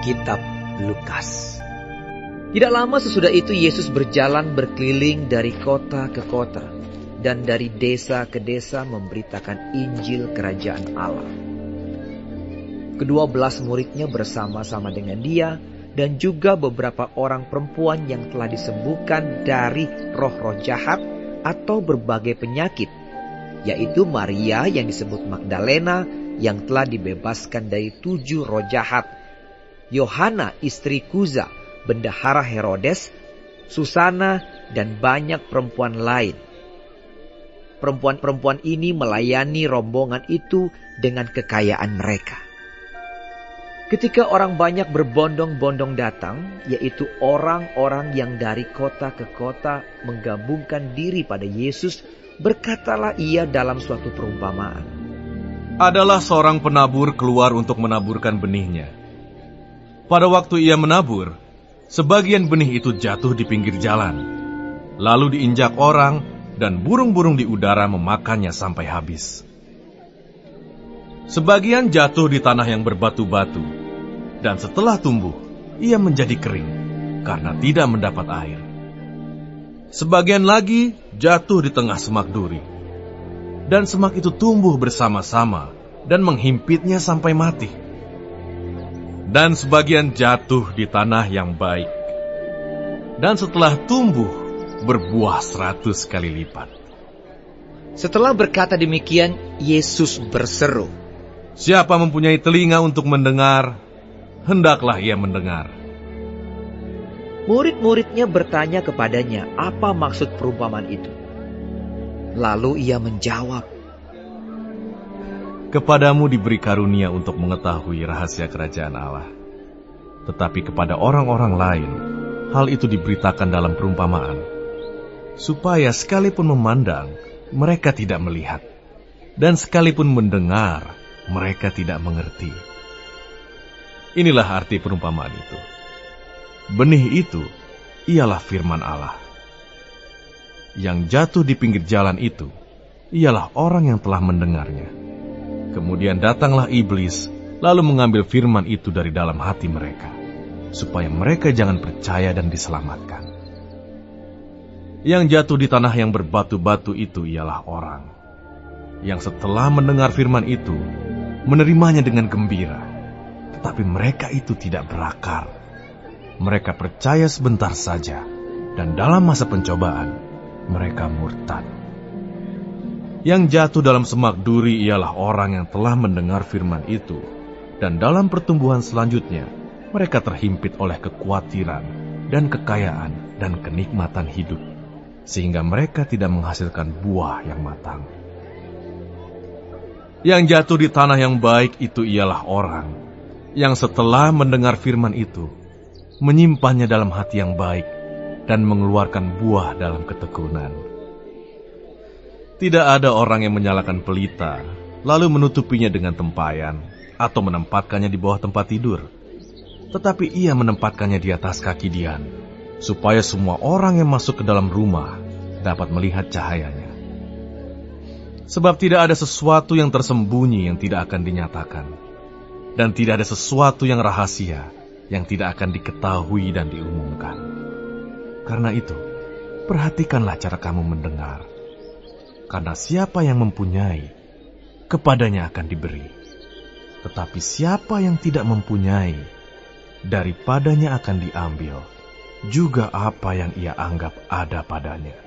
Kitab Lukas. Tidak lama sesudah itu Yesus berjalan berkeliling dari kota ke kota dan dari desa ke desa memberitakan Injil Kerajaan Allah. Ke-12 muridnya bersama-sama dengan dia dan juga beberapa orang perempuan yang telah disembuhkan dari roh-roh jahat atau berbagai penyakit, yaitu Maria yang disebut Magdalena yang telah dibebaskan dari 7 roh jahat, Yohana istri Kuza, bendahara Herodes, Susana, dan banyak perempuan lain. Perempuan-perempuan ini melayani rombongan itu dengan kekayaan mereka. Ketika orang banyak berbondong-bondong datang, yaitu orang-orang yang dari kota ke kota menggabungkan diri pada Yesus, berkatalah ia dalam suatu perumpamaan. Adalah seorang penabur keluar untuk menaburkan benihnya. Pada waktu ia menabur, sebagian benih itu jatuh di pinggir jalan, lalu diinjak orang dan burung-burung di udara memakannya sampai habis. Sebagian jatuh di tanah yang berbatu-batu, dan setelah tumbuh, ia menjadi kering karena tidak mendapat air. Sebagian lagi jatuh di tengah semak duri, dan semak itu tumbuh bersama-sama dan menghimpitnya sampai mati. Dan sebagian jatuh di tanah yang baik, dan setelah tumbuh, berbuah 100 kali lipat. Setelah berkata demikian, Yesus berseru, "Siapa mempunyai telinga untuk mendengar, hendaklah ia mendengar." Murid-muridnya bertanya kepadanya apa maksud perumpamaan itu. Lalu ia menjawab, "Kepadamu diberi karunia untuk mengetahui rahasia kerajaan Allah. Tetapi kepada orang-orang lain, hal itu diberitakan dalam perumpamaan, supaya sekalipun memandang, mereka tidak melihat, dan sekalipun mendengar, mereka tidak mengerti." Inilah arti perumpamaan itu. Benih itu ialah firman Allah. Yang jatuh di pinggir jalan itu ialah orang yang telah mendengarnya. Kemudian datanglah iblis, lalu mengambil firman itu dari dalam hati mereka, supaya mereka jangan percaya dan diselamatkan. Yang jatuh di tanah yang berbatu-batu itu ialah orang yang setelah mendengar firman itu, menerimanya dengan gembira, tetapi mereka itu tidak berakar. Mereka percaya sebentar saja, dan dalam masa pencobaan, mereka murtad. Yang jatuh dalam semak duri ialah orang yang telah mendengar firman itu, dan dalam pertumbuhan selanjutnya, mereka terhimpit oleh kekhawatiran dan kekayaan dan kenikmatan hidup, sehingga mereka tidak menghasilkan buah yang matang. Yang jatuh di tanah yang baik itu ialah orang yang setelah mendengar firman itu, menyimpannya dalam hati yang baik dan mengeluarkan buah dalam ketekunan. Tidak ada orang yang menyalakan pelita, lalu menutupinya dengan tempayan, atau menempatkannya di bawah tempat tidur. Tetapi ia menempatkannya di atas kaki dian, supaya semua orang yang masuk ke dalam rumah dapat melihat cahayanya. Sebab tidak ada sesuatu yang tersembunyi yang tidak akan dinyatakan, dan tidak ada sesuatu yang rahasia yang tidak akan diketahui dan diumumkan. Karena itu, perhatikanlah cara kamu mendengar. Karena siapa yang mempunyai, kepadanya akan diberi. Tetapi siapa yang tidak mempunyai, daripadanya akan diambil juga apa yang ia anggap ada padanya.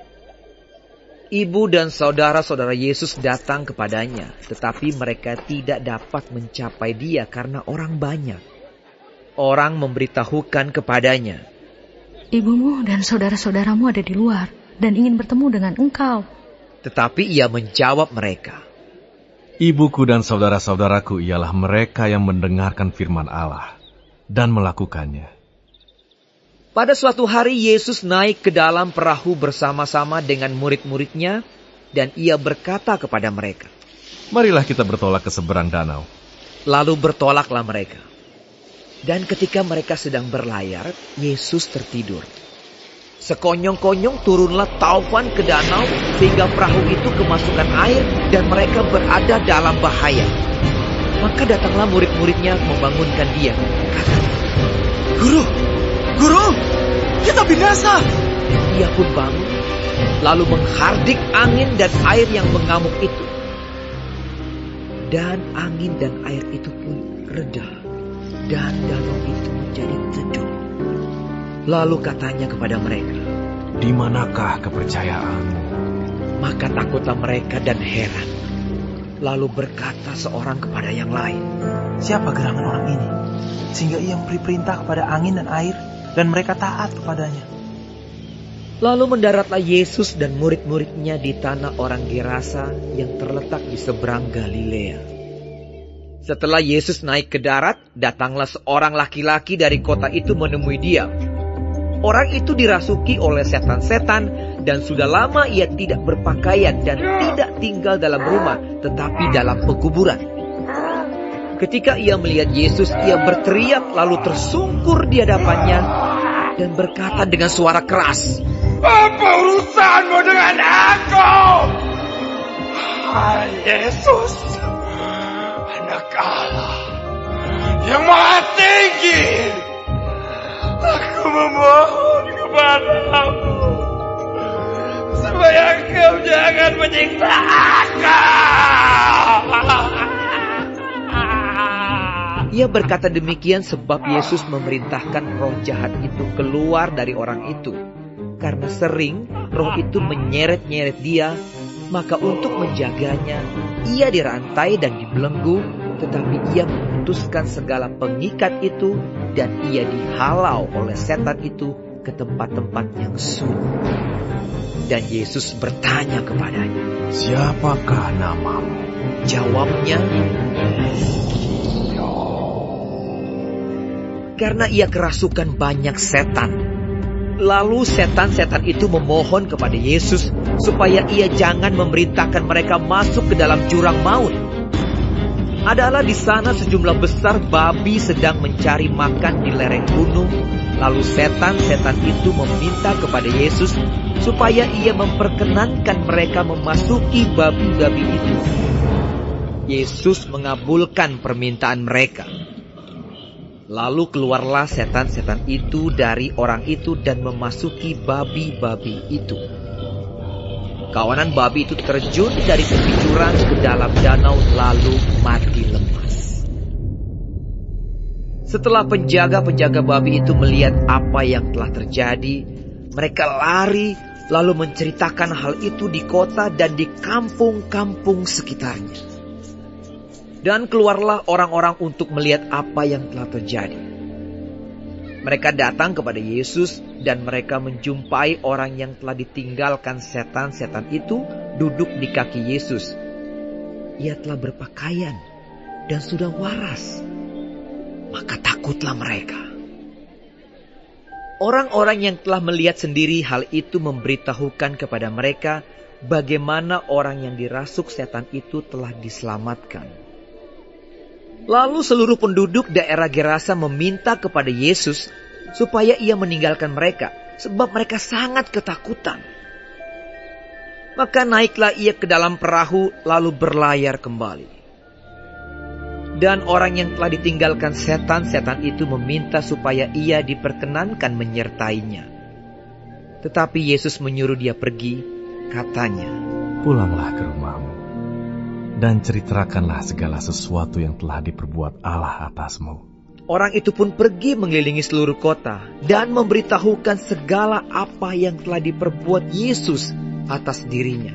Ibu dan saudara-saudara Yesus datang kepadanya, tetapi mereka tidak dapat mencapai dia karena orang banyak. Orang memberitahukan kepadanya, "Ibumu dan saudara-saudaramu ada di luar dan ingin bertemu dengan engkau." Tetapi ia menjawab mereka, "Ibuku dan saudara-saudaraku ialah mereka yang mendengarkan firman Allah dan melakukannya." Pada suatu hari Yesus naik ke dalam perahu bersama-sama dengan murid-muridnya, dan ia berkata kepada mereka, "Marilah kita bertolak ke seberang danau." Lalu bertolaklah mereka. Dan ketika mereka sedang berlayar, Yesus tertidur. Sekonyong-konyong turunlah taufan ke danau sehingga perahu itu kemasukan air dan mereka berada dalam bahaya. Maka datanglah murid-muridnya membangunkan dia. Kata, Guru, kita binasa. Ia pun bangun, lalu menghardik angin dan air yang mengamuk itu. Dan angin dan air itu pun reda, dan danau itu menjadi teduh. Lalu katanya kepada mereka, "Di manakah kepercayaanmu?" Maka takutlah mereka dan heran. Lalu berkata seorang kepada yang lain, Siapa gerangan orang ini, sehingga ia memberi perintah kepada angin dan air, dan mereka taat kepadanya? Lalu mendaratlah Yesus dan murid-muridnya di tanah orang Gerasa yang terletak di seberang Galilea. Setelah Yesus naik ke darat, datanglah seorang laki-laki dari kota itu menemui dia. Orang itu dirasuki oleh setan-setan dan sudah lama ia tidak berpakaian dan tidak tinggal dalam rumah, tetapi dalam pekuburan. Ketika ia melihat Yesus, ia berteriak lalu tersungkur di hadapannya dan berkata dengan suara keras, "Apa urusanmu dengan aku? Hai Yesus, Anak Allah yang Maha Tinggi, aku memohon kepadamu supaya Engkau jangan menyiksa aku." Ia berkata demikian sebab Yesus memerintahkan roh jahat itu keluar dari orang itu. Karena sering roh itu menyeret-nyeret dia, maka untuk menjaganya, ia dirantai dan dibelenggu, tetapi ia memutuskan segala pengikat itu dan ia dihalau oleh setan itu ke tempat-tempat yang sunyi. Dan Yesus bertanya kepadanya, "Siapakah namamu?" Jawabnya, karena ia kerasukan banyak setan. Lalu setan-setan itu memohon kepada Yesus supaya ia jangan memerintahkan mereka masuk ke dalam jurang maut. Adalah di sana sejumlah besar babi sedang mencari makan di lereng gunung. Lalu setan-setan itu meminta kepada Yesus supaya ia memperkenankan mereka memasuki babi-babi itu. Yesus mengabulkan permintaan mereka. Lalu keluarlah setan-setan itu dari orang itu dan memasuki babi-babi itu. Kawanan babi itu terjun dari tepi jurang ke dalam danau lalu mati lemas. Setelah penjaga-penjaga babi itu melihat apa yang telah terjadi, mereka lari lalu menceritakan hal itu di kota dan di kampung-kampung sekitarnya. Dan keluarlah orang-orang untuk melihat apa yang telah terjadi. Mereka datang kepada Yesus dan mereka menjumpai orang yang telah ditinggalkan setan-setan itu duduk di kaki Yesus. Ia telah berpakaian dan sudah waras. Maka takutlah mereka. Orang-orang yang telah melihat sendiri hal itu memberitahukan kepada mereka bagaimana orang yang dirasuk setan itu telah diselamatkan. Lalu seluruh penduduk daerah Gerasa meminta kepada Yesus supaya ia meninggalkan mereka, sebab mereka sangat ketakutan. Maka naiklah ia ke dalam perahu lalu berlayar kembali. Dan orang yang telah ditinggalkan setan-setan itu meminta supaya ia diperkenankan menyertainya. Tetapi Yesus menyuruh dia pergi, katanya, "Pulanglah ke rumahmu dan ceritakanlah segala sesuatu yang telah diperbuat Allah atasmu." Orang itu pun pergi mengelilingi seluruh kota dan memberitahukan segala apa yang telah diperbuat Yesus atas dirinya.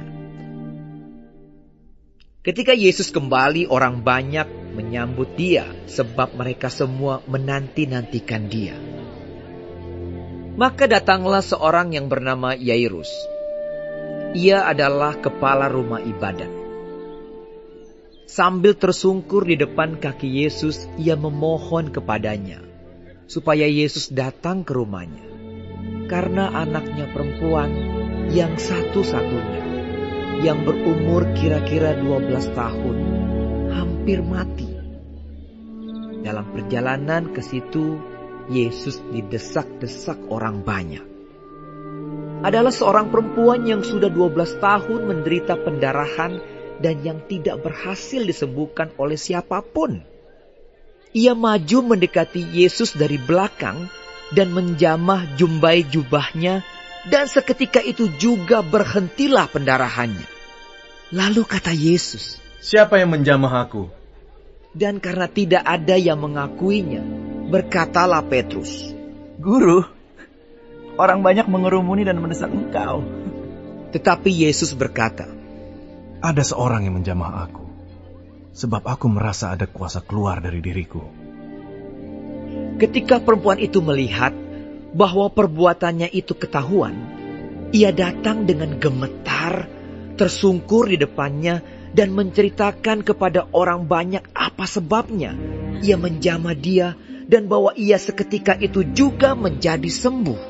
Ketika Yesus kembali, orang banyak menyambut dia sebab mereka semua menanti-nantikan dia. Maka datanglah seorang yang bernama Yairus. Ia adalah kepala rumah ibadat. Sambil tersungkur di depan kaki Yesus, ia memohon kepadanya supaya Yesus datang ke rumahnya. Karena anaknya perempuan yang satu-satunya, yang berumur kira-kira 12 tahun, hampir mati. Dalam perjalanan ke situ, Yesus didesak-desak orang banyak. Adalah seorang perempuan yang sudah 12 tahun menderita pendarahan dan yang tidak berhasil disembuhkan oleh siapapun. Ia maju mendekati Yesus dari belakang dan menjamah jumbai jubahnya, dan seketika itu juga berhentilah pendarahannya. Lalu kata Yesus, "Siapa yang menjamah aku?" Dan karena tidak ada yang mengakuinya, berkatalah Petrus, Guru, orang banyak mengerumuni dan mendesak engkau. Tetapi Yesus berkata, "Ada seorang yang menjamah aku, sebab aku merasa ada kuasa keluar dari diriku." Ketika perempuan itu melihat bahwa perbuatannya itu ketahuan, ia datang dengan gemetar, tersungkur di depannya, dan menceritakan kepada orang banyak apa sebabnya ia menjamah dia, dan bahwa ia seketika itu juga menjadi sembuh.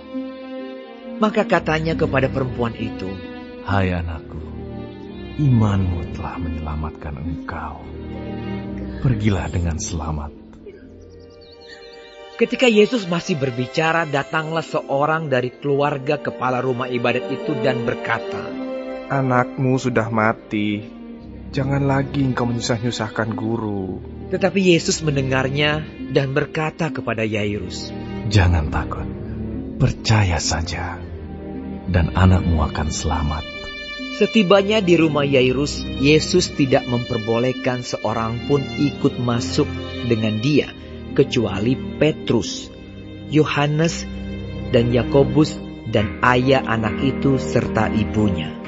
Maka katanya kepada perempuan itu, "Hai anakku, imanmu telah menyelamatkan engkau. Pergilah dengan selamat." Ketika Yesus masih berbicara, datanglah seorang dari keluarga kepala rumah ibadat itu dan berkata, Anakmu sudah mati. Jangan lagi engkau menyusah-nyusahkan guru. Tetapi Yesus mendengarnya dan berkata kepada Yairus, "Jangan takut, percaya saja, dan anakmu akan selamat." Setibanya di rumah Yairus, Yesus tidak memperbolehkan seorang pun ikut masuk dengan dia, kecuali Petrus, Yohanes, dan Yakobus, dan ayah anak itu serta ibunya.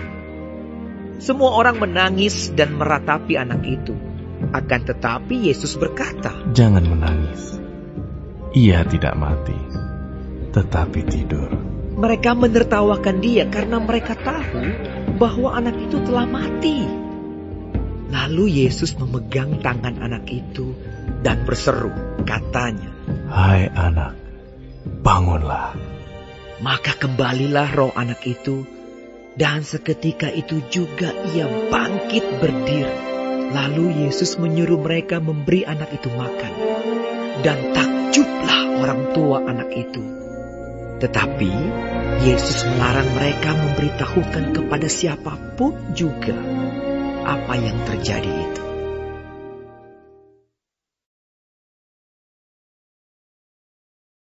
Semua orang menangis dan meratapi anak itu. Akan tetapi Yesus berkata, "Jangan menangis. Ia tidak mati, tetapi tidur." Mereka menertawakan dia karena mereka tahu bahwa anak itu telah mati. Lalu Yesus memegang tangan anak itu dan berseru, katanya, "Hai anak, bangunlah." Maka kembalilah roh anak itu, dan seketika itu juga ia bangkit berdiri. Lalu Yesus menyuruh mereka memberi anak itu makan. Dan takjublah orang tua anak itu. Tetapi Yesus melarang mereka memberitahukan kepada siapapun juga apa yang terjadi itu.